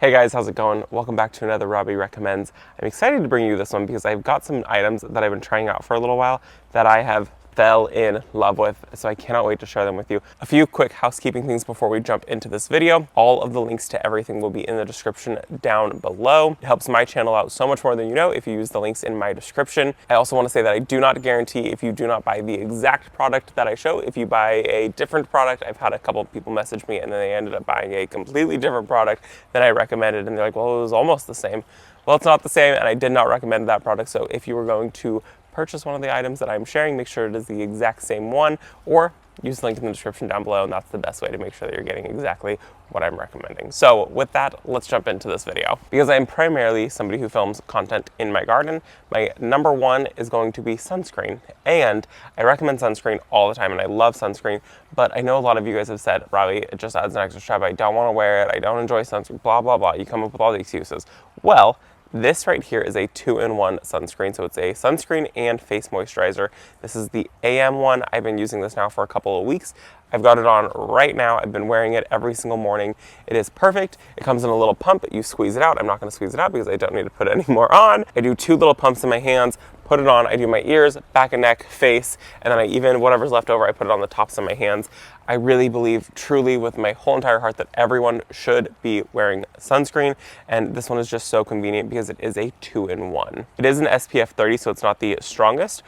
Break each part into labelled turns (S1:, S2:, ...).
S1: Hey guys, how's it going? Welcome back to another Robbie Recommends. I'm excited to bring you this one because I've got some items that I've been trying out for a little while that I have fell in love with, so I cannot wait to share them with you. A few quick housekeeping things before we jump into this video. All of the links to everything will be in the description down below. It helps my channel out so much more than you know if you use the links in my description. I also want to say that I do not guarantee if you do not buy the exact product that I show. If you buy a different product, I've had a couple of people message me and then they ended up buying a completely different product than I recommended, and they're like, well, it was almost the same. Well, it's not the same, and I did not recommend that product. So if you were going to purchase one of the items that I'm sharing, make sure it is the exact same one, or use the link in the description down below, and that's the best way to make sure that you're getting exactly what I'm recommending. So with that, let's jump into this video. Because I'm primarily somebody who films content in my garden, my number one is going to be sunscreen. And I recommend sunscreen all the time, and I love sunscreen, but I know a lot of you guys have said, Robbie, it just adds an extra step. I don't want to wear it. I don't enjoy sunscreen, blah, blah, blah. You come up with all the excuses. Well, this right here is a 2-in-1 sunscreen, so it's a sunscreen and face moisturizer. This is the AM one. I've been using this now for a couple of weeks. I've got it on right now. I've been wearing it every single morning. It is perfect. It comes in a little pump. You squeeze it out. I'm not going to squeeze it out because I don't need to put any more on. I do 2 little pumps in my hands, put it on. I do my ears, back and neck, face, and then I even, whatever's left over, I put it on the tops of my hands. I really believe truly with my whole entire heart that everyone should be wearing sunscreen, and this one is just so convenient because it is a 2-in-1. It is an SPF 30, so it's not the strongest,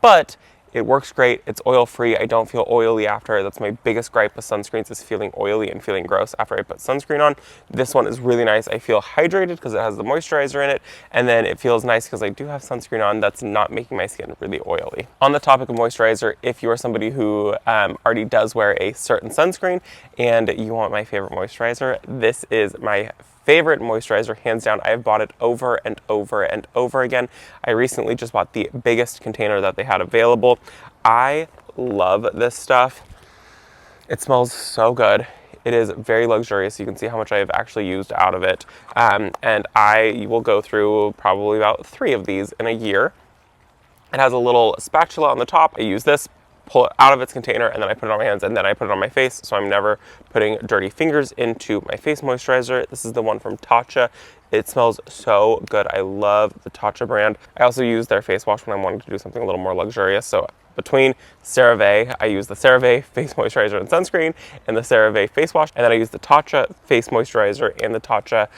S1: but it works great. It's oil-free. I don't feel oily after. That's my biggest gripe with sunscreens, is feeling oily and feeling gross after I put sunscreen on. This one is really nice. I feel hydrated because it has the moisturizer in it, and then it feels nice because I do have sunscreen on that's not making my skin really oily. On the topic of moisturizer, if you are somebody who already does wear a certain sunscreen and you want my favorite moisturizer, this is my favorite moisturizer, hands down. I have bought it over and over and over again. I recently just bought the biggest container that they had available. I love this stuff. It smells so good. It is very luxurious. You can see how much I have actually used out of it. And I will go through probably about 3 of these in a year. It has a little spatula on the top. I use this, pull it out of its container, and then I put it on my hands, and then I put it on my face, so I'm never putting dirty fingers into my face moisturizer. This is the one from Tatcha. It smells so good. I love the Tatcha brand. I also use their face wash when I'm wanting to do something a little more luxurious. So between Cera Ve, I use the Cera Ve face moisturizer and sunscreen, and the Cera Ve face wash, and then I use the Tatcha face moisturizer and the Tatcha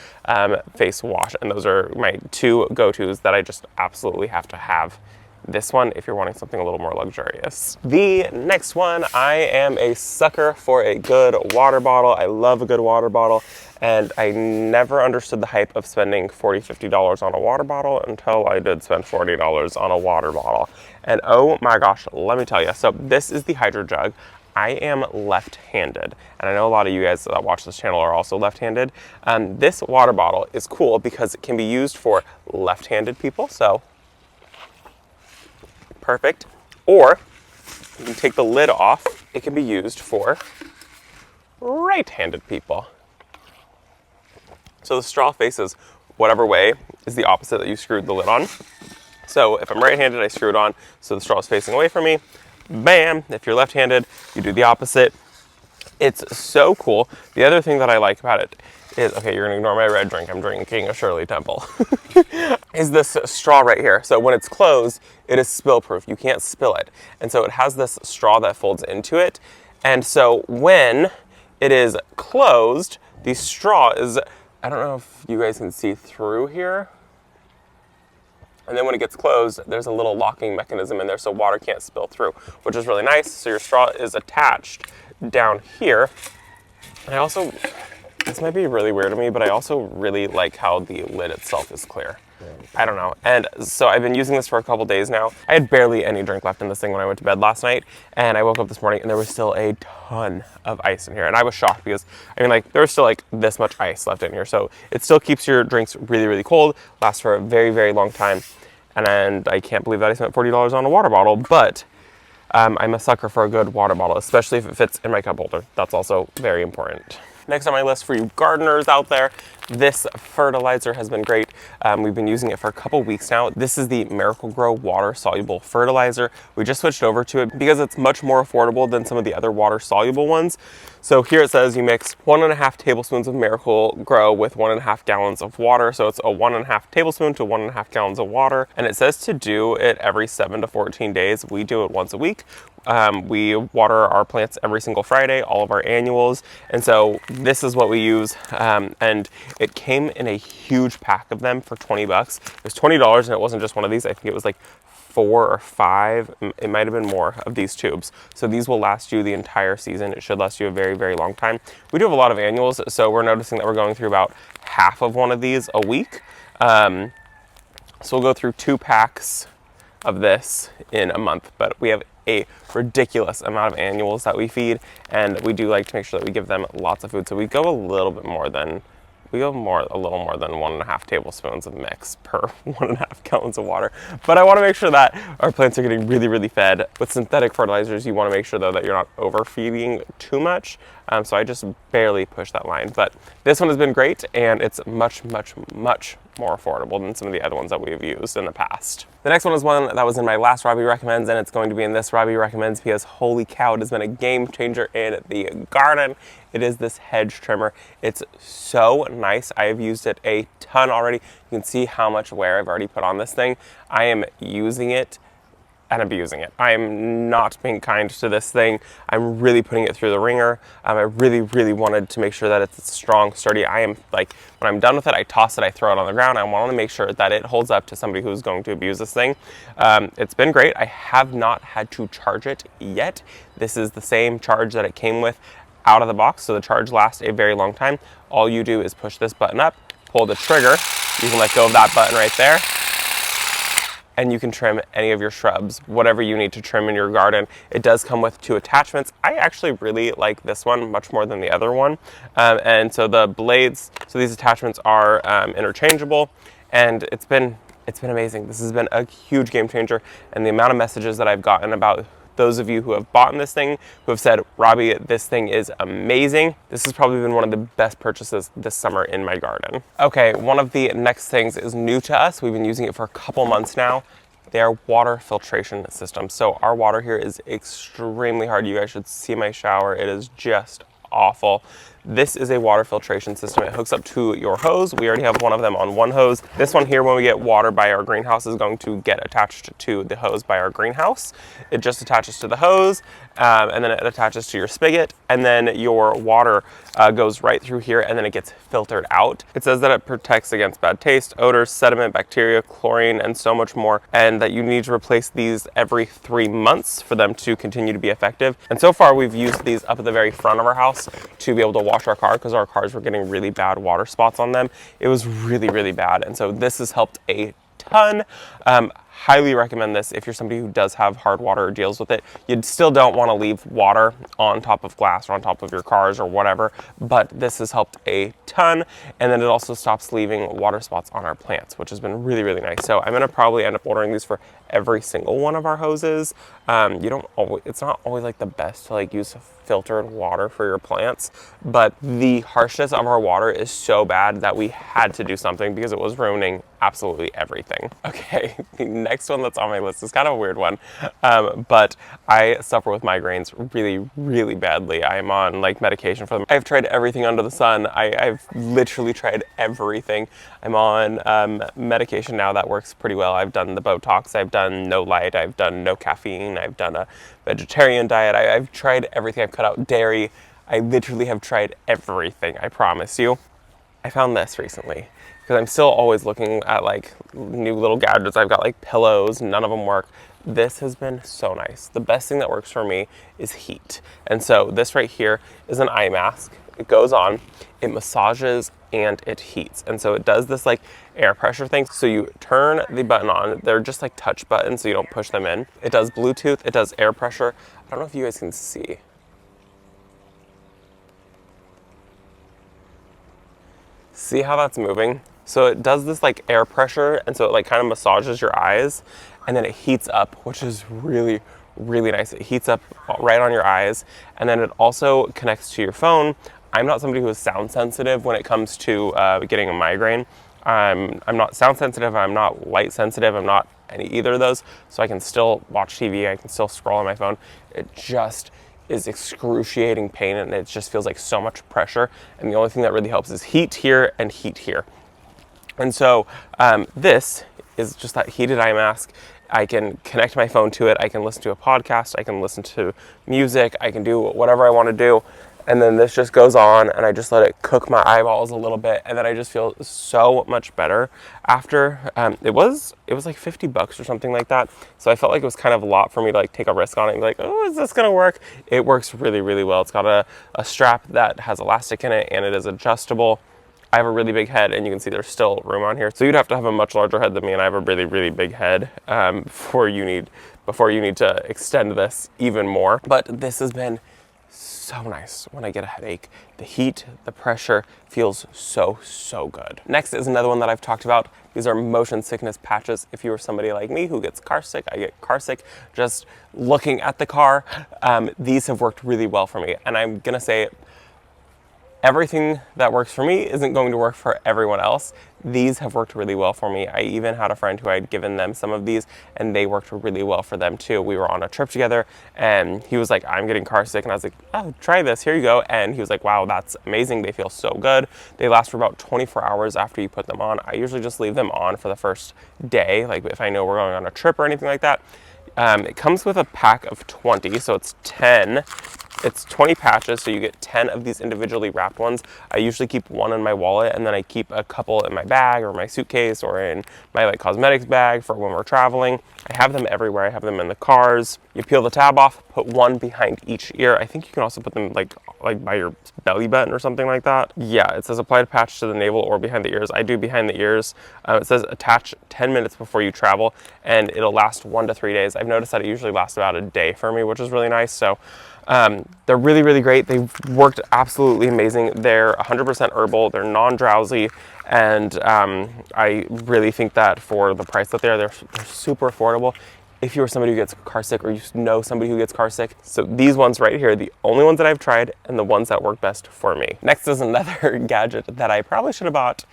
S1: face wash, and those are my 2 go-tos that I just absolutely have to have. This one if you're wanting something a little more luxurious. The next one, I am a sucker for a good water bottle. I love a good water bottle, and I never understood the hype of spending $40, $50 on a water bottle until I did spend $40 on a water bottle. And oh my gosh, let me tell you. So this is the Hydro Jug. I am left-handed, and I know a lot of you guys that watch this channel are also left-handed. This water bottle is cool because it can be used for left-handed people, so perfect. Or you can take the lid off. It can be used for right-handed people. So the straw faces whatever way is the opposite that you screwed the lid on. So if I'm right-handed, I screw it on so the straw is facing away from me. Bam! If you're left-handed, you do the opposite. It's so cool. The other thing that I like about it is, okay, you're gonna ignore my red drink, I'm drinking a Shirley Temple, is this straw right here. So when it's closed, it is spill-proof. You can't spill it. And so it has this straw that folds into it. And so when it is closed, the straw is, I don't know if you guys can see through here. And then when it gets closed, there's a little locking mechanism in there so water can't spill through, which is really nice. So your straw is attached down here. And I also, this might be really weird to me, but I also really like how the lid itself is clear. I don't know. And so I've been using this for a couple days now. I had barely any drink left in this thing when I went to bed last night, and I woke up this morning and there was still a ton of ice in here. And I was shocked because, I mean, like, there was still like this much ice left in here. So it still keeps your drinks really, really cold, lasts for a very, very long time. And I can't believe that I spent $40 on a water bottle, but I'm a sucker for a good water bottle, especially if it fits in my cup holder. That's also very important. Next on my list for you gardeners out there, this fertilizer has been great. We've been using it for a couple weeks now. This is the Miracle-Gro water-soluble fertilizer. We just switched over to it because it's much more affordable than some of the other water-soluble ones. So here it says you mix 1.5 tablespoons of Miracle-Gro with 1.5 gallons of water. So it's a 1.5 tablespoon to 1.5 gallons of water. And it says to do it every 7 to 14 days. We do it once a week. We water our plants every single Friday, all of our annuals. And so this is what we use. And it came in a huge pack of them for 20 bucks. It was $20 and it wasn't just one of these. I think it was like 4 or 5, it might have been more, of these tubes. So these will last you the entire season. It should last you a very, very long time. We do have a lot of annuals, so we're noticing that we're going through about half of one of these a week. So we'll go through 2 packs of this in a month, but we have a ridiculous amount of annuals that we feed, and we do like to make sure that we give them lots of food. So we go a little more than 1.5 tablespoons of mix per 1.5 gallons of water. But I want to make sure that our plants are getting really, really fed. With synthetic fertilizers, you want to make sure though that you're not overfeeding too much. So I just barely push that line. But this one has been great, and it's much, much, much more affordable than some of the other ones that we've used in the past. The next one is one that was in my last Robbie Recommends, and it's going to be in this Robbie Recommends because holy cow, it has been a game changer in the garden. It is this Hedge Trimmer. It's so nice. I have used it a ton already. You can see how much wear I've already put on this thing. I am using it and abusing it. I am not being kind to this thing. I'm really putting it through the ringer. I really, really wanted to make sure that it's strong, sturdy. I am like, when I'm done with it, I toss it, I throw it on the ground. I want to make sure that it holds up to somebody who's going to abuse this thing. It's been great. I have not had to charge it yet. This is the same charge that it came with out of the box, so the charge lasts a very long time. All you do is push this button up, pull the trigger. You can let go of that button right there, and you can trim any of your shrubs, whatever you need to trim in your garden. It does come with 2 attachments. I actually really like this one much more than the other one. And so the blades, so these attachments are interchangeable, and it's been amazing. This has been a huge game changer, and the amount of messages that I've gotten about those of you who have bought this thing, who have said, Robbie, this thing is amazing. This has probably been one of the best purchases this summer in my garden. Okay, one of the next things is new to us. We've been using it for a couple months now. They are water filtration systems. So our water here is extremely hard. You guys should see my shower. It is just awful. This is a water filtration system. It hooks up to your hose. We already have one of them on one hose. This one here, when we get water by our greenhouse, is going to get attached to the hose by our greenhouse. It just attaches to the hose, and then it attaches to your spigot, and then your water goes right through here, and then it gets filtered out. It says that it protects against bad taste, odors, sediment, bacteria, chlorine, and so much more, and that you need to replace these every 3 months for them to continue to be effective. And so far, we've used these up at the very front of our house to be able to wash our car, because our cars were getting really bad water spots on them. It was really, really bad, and so this has helped a ton. Highly recommend this if you're somebody who does have hard water or deals with it. You still don't want to leave water on top of glass or on top of your cars or whatever, but this has helped a ton. And then it also stops leaving water spots on our plants, which has been really, really nice. So I'm going to probably end up ordering these for every single one of our hoses. It's not always like the best to like use filtered water for your plants, but the harshness of our water is so bad that we had to do something because it was ruining absolutely everything. Okay, the next one that's on my list is kind of a weird one, but I suffer with migraines really, really badly. I'm on like medication for them. I've tried everything under the sun. I've literally tried everything. I'm on medication now that works pretty well. I've done the Botox, I've done no light, I've done no caffeine, I've done a vegetarian diet. I've tried everything. I've cut out dairy. I literally have tried everything, I promise you. I found this recently because I'm still always looking at like new little gadgets. I've got like pillows, none of them work. This has been so nice. The best thing that works for me is heat. And so this right here is an eye mask. It goes on, it massages, and it heats. And so it does this like air pressure thing. So you turn the button on. They're just like touch buttons, so you don't push them in. It does Bluetooth, it does air pressure. I don't know if you guys can see. See how that's moving? So it does this like air pressure, and so it like kind of massages your eyes, and then it heats up, which is really, really nice. It heats up right on your eyes, and then it also connects to your phone I'm not somebody who is sound sensitive when it comes to getting a migraine. I'm not sound sensitive, I'm not light sensitive, I'm not either of those, so I can still watch TV, I can still scroll on my phone. It just is excruciating pain, and it just feels like so much pressure, and the only thing that really helps is heat here and heat here. And so this is just that heated eye mask. I can connect my phone to it, I can listen to a podcast, I can listen to music, I can do whatever I want to do. And then this just goes on, and I just let it cook my eyeballs a little bit, and then I just feel so much better after. It was like $50 or something like that, so I felt like it was kind of a lot for me to like take a risk on it and be like, oh, is this gonna work? It works really, really well. It's got a strap that has elastic in it, and it is adjustable. I have a really big head, and you can see there's still room on here, so you'd have to have a much larger head than me, and I have a really, really big head before you need to extend this even more. But this has been so nice when I get a headache. The heat, the pressure feels so, so good. Next is another one that I've talked about. These are motion sickness patches. If you are somebody like me who gets car sick, I get car sick just looking at the car. These have worked really well for me. And I'm gonna say, everything that works for me isn't going to work for everyone else. These have worked really well for me. I even had a friend who I'd given them some of these, and they worked really well for them too. We were on a trip together, and he was like, I'm getting car sick, and I was like, oh, try this, here you go. And he was like, wow, that's amazing. They feel so good. They last for about 24 hours after you put them on. I usually just leave them on for the first day, like if I know we're going on a trip or anything like that. It comes with a pack of 20, so it's 10. It's 20 patches, so you get 10 of these individually wrapped ones. I usually keep one in my wallet, and then I keep a couple in my bag or my suitcase or in my like cosmetics bag for when we're traveling. I have them everywhere. I have them in the cars. You peel the tab off, put one behind each ear. I think you can also put them like by your belly button or something like that. Yeah, it says apply a patch to the navel or behind the ears. I do behind the ears. It says attach 10 minutes before you travel, and it'll last 1 to 3 days. I've noticed that it usually lasts about a day for me, which is really nice. So they're really, really great. They've worked absolutely amazing. They're 100% herbal. They're non-drowsy. And I really think that for the price that they're super affordable. If you're somebody who gets car sick, or you know somebody who gets car sick. So these ones right here are the only ones that I've tried, and the ones that work best for me. Next is another gadget that I probably should have bought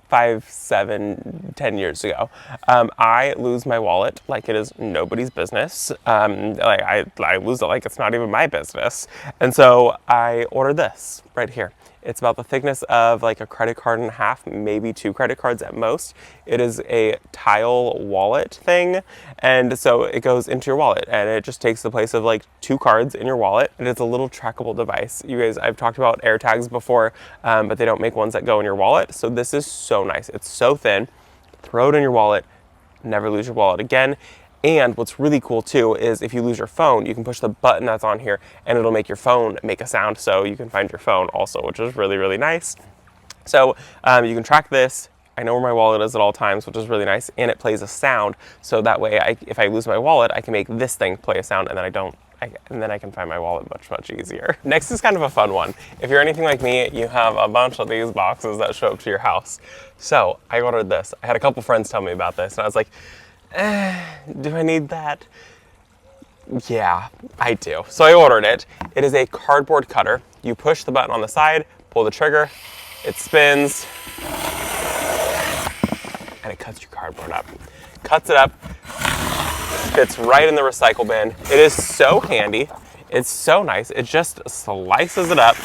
S1: 5, 7, 10 years ago. I lose my wallet like it is nobody's business. I lose it like it's not even my business. And so I ordered this right here. It's about the thickness of like a credit card and a half, maybe 2 credit cards at most. It is a tile wallet thing. And so it goes into your wallet, and it just takes the place of like 2 cards in your wallet. And it's a little trackable device. You guys, I've talked about AirTags before, but they don't make ones that go in your wallet. So this is so nice. It's so thin. Throw it in your wallet, never lose your wallet again. And what's really cool too is if you lose your phone, you can push the button that's on here, and it'll make your phone make a sound, so you can find your phone also, which is really, really nice. So you can track this. I know where my wallet is at all times, which is really nice, and it plays a sound, so that way if I lose my wallet, I can make this thing play a sound, and then I can find my wallet much, much easier. Next is kind of a fun one. If you're anything like me, you have a bunch of these boxes that show up to your house. So I ordered this. I had a couple friends tell me about this, and I was like, do I need that? Yeah, I do. So I ordered it. It is a cardboard cutter. You push the button on the side, pull the trigger, it spins, and it cuts your cardboard up. Cuts it up, fits right in the recycle bin. It is so handy. It's so nice. It just slices it up,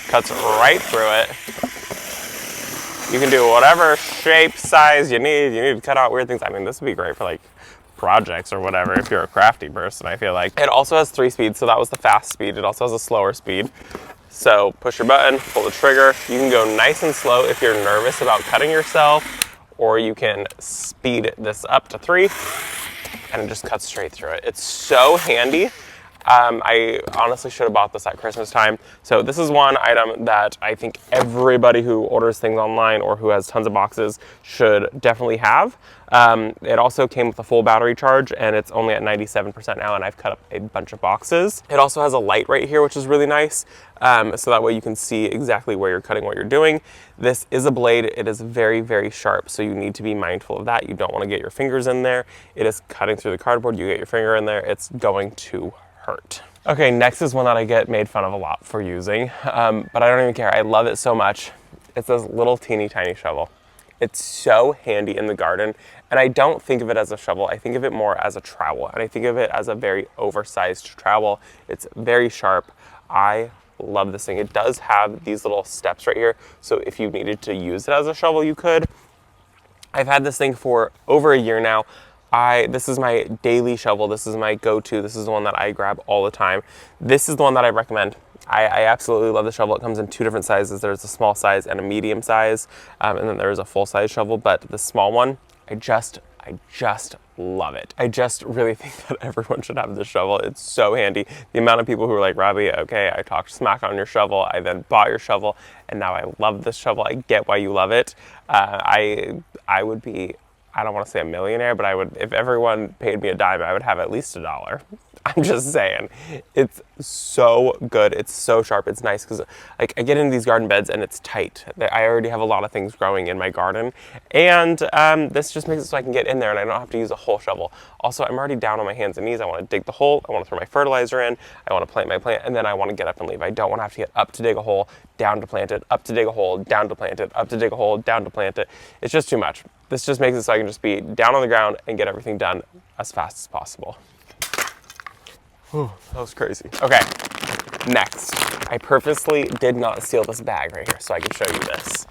S1: cuts right through it. You can do whatever shape, size you need. You need to cut out weird things. I mean, this would be great for like projects or whatever if you're a crafty person, I feel like. It also has 3 speeds, so that was the fast speed. It also has a slower speed. So push your button, pull the trigger. You can go nice and slow if you're nervous about cutting yourself, or you can speed this up to 3, and it just cuts straight through it. It's so handy. I honestly should have bought this at Christmas time. So this is one item that I think everybody who orders things online or who has tons of boxes should definitely have. It also came with a full battery charge, and it's only at 97% now, and I've cut up a bunch of boxes. It also has a light right here, which is really nice. So that way you can see exactly where you're cutting, what you're doing. This is a blade. It is very, very sharp, so you need to be mindful of that. You don't want to get your fingers in there. It is cutting through the cardboard. You get your finger in there, it's going to hurt. Okay, next is one that I get made fun of a lot for using, but I don't even care. I love it so much. It's this little teeny tiny shovel. It's so handy in the garden, and I don't think of it as a shovel. I think of it more as a trowel, and I think of it as a very oversized trowel. It's very sharp. I love this thing. It does have these little steps right here, so if you needed to use it as a shovel, you could. I've had this thing for over a year now. This is my daily shovel. This is my go-to. This is the one that I grab all the time. This is the one that I recommend. I absolutely love the shovel. It comes in 2 different sizes. There's a small size and a medium size, and then there's a full size shovel, but the small one, I just love it. I just really think that everyone should have this shovel. It's so handy. The amount of people who are like, Robbie, okay, I talked smack on your shovel, I then bought your shovel, and now I love this shovel. I get why you love it. I would be, I don't want to say a millionaire, but I would, if everyone paid me a dime, I would have at least $1. I'm just saying, it's so good. It's so sharp. It's nice because like I get into these garden beds and it's tight. I already have a lot of things growing in my garden, and this just makes it so I can get in there and I don't have to use a whole shovel. Also, I'm already down on my hands and knees. I want to dig the hole. I want to throw my fertilizer in. I want to plant my plant, and then I want to get up and leave. I don't want to have to get up to dig a hole, down to plant it, up to dig a hole, down to plant it, up to dig a hole, down to plant it. It's just too much. This just makes it so I can just be down on the ground and get everything done as fast as possible. Whew, that was crazy. Okay, next. I purposely did not seal this bag right here so I can show you this.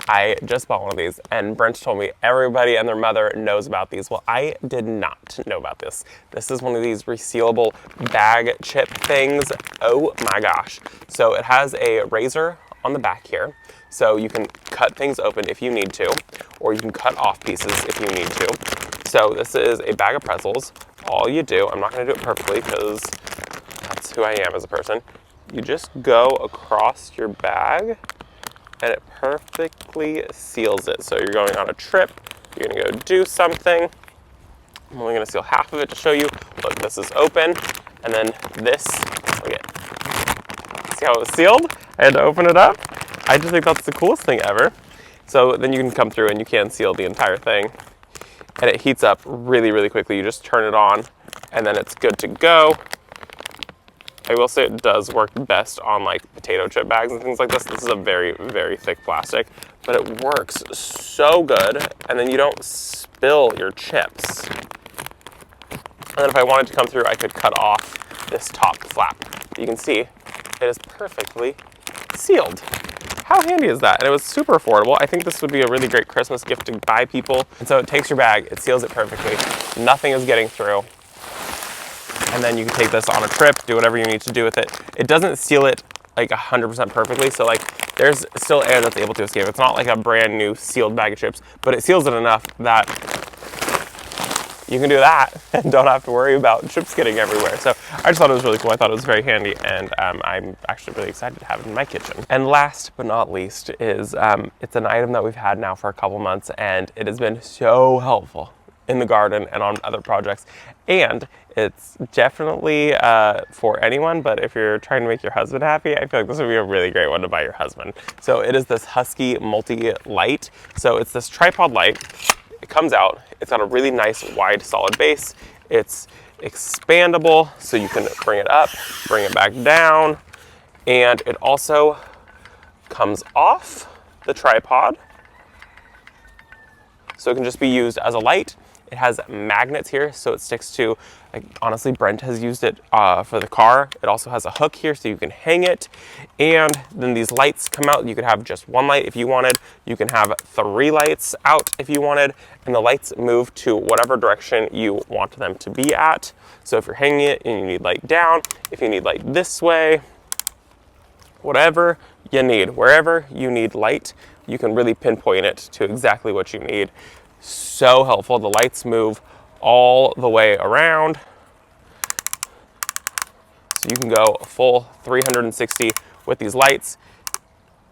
S1: I just bought one of these, and Brent told me everybody and their mother knows about these. Well, I did not know about this. This is one of these resealable bag chip things. Oh my gosh. So it has a razor on the back here, so you can cut things open if you need to, or you can cut off pieces if you need to. So this is a bag of pretzels. All you do, I'm not going to do it perfectly because that's who I am as a person. You just go across your bag and it perfectly seals it. So you're going on a trip, you're going to go do something. I'm only going to seal half of it to show you. Look, this is open, and then this, look at, see how it was sealed? I had to open it up. I just think that's the coolest thing ever. So then you can come through and you can seal the entire thing. And it heats up really, really quickly. You just turn it on and then it's good to go. I will say it does work best on like potato chip bags and things like this. This is a very, very thick plastic, but it works so good. And then you don't spill your chips. And then if I wanted to come through, I could cut off this top flap. You can see it is perfectly sealed. How handy is that? And it was super affordable. I think this would be a really great Christmas gift to buy people. And so it takes your bag, it seals it perfectly. Nothing is getting through. And then you can take this on a trip, do whatever you need to do with it. It doesn't seal it like 100% perfectly. So like there's still air that's able to escape. It's not like a brand new sealed bag of chips, but it seals it enough that you can do that and don't have to worry about chips getting everywhere. So I just thought it was really cool. I thought it was very handy, and I'm actually really excited to have it in my kitchen. And last but not least is, it's an item that we've had now for a couple months, and it has been so helpful in the garden and on other projects. And it's definitely for anyone, but if you're trying to make your husband happy, I feel like this would be a really great one to buy your husband. So it is this Husky multi-light. So it's this tripod light. It comes out, it's got a really nice wide solid base. It's expandable, so you can bring it up, bring it back down, and it also comes off the tripod. So it can just be used as a light. It has magnets here, so it sticks to, like, honestly, Brent has used it for the car. It also has a hook here, so you can hang it. And then these lights come out. You could have just one light if you wanted. You can have 3 lights out if you wanted. And the lights move to whatever direction you want them to be at. So if you're hanging it and you need light down, if you need light this way, whatever you need, wherever you need light, you can really pinpoint it to exactly what you need. So helpful. The lights move all the way around. So you can go full 360 with these lights,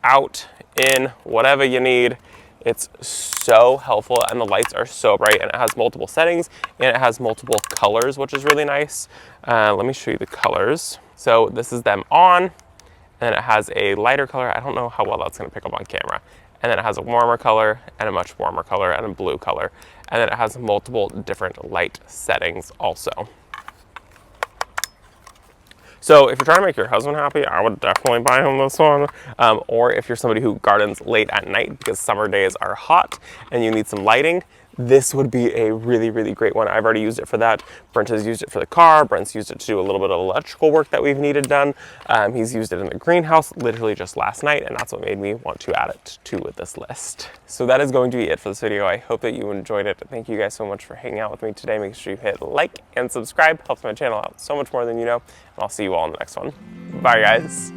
S1: out, in, whatever you need. It's so helpful, and the lights are so bright, and it has multiple settings, and it has multiple colors, which is really nice. Let me show you the colors. So this is them on, and it has a lighter color. I don't know how well that's going to pick up on camera. And then it has a warmer color and a much warmer color and a blue color. And then it has multiple different light settings also. So if you're trying to make your husband happy, I would definitely buy him this one. Or if you're somebody who gardens late at night because summer days are hot and you need some lighting, this would be a really, really great one. I've already used it for that. Brent has used it for the car. Brent's used it to do a little bit of electrical work that we've needed done. He's used it in the greenhouse literally just last night, and that's what made me want to add it to this list. So that is going to be it for this video. I hope that you enjoyed it. Thank you guys so much for hanging out with me today. Make sure you hit like and subscribe. Helps my channel out so much more than you know. And I'll see you all in the next one. Bye, guys.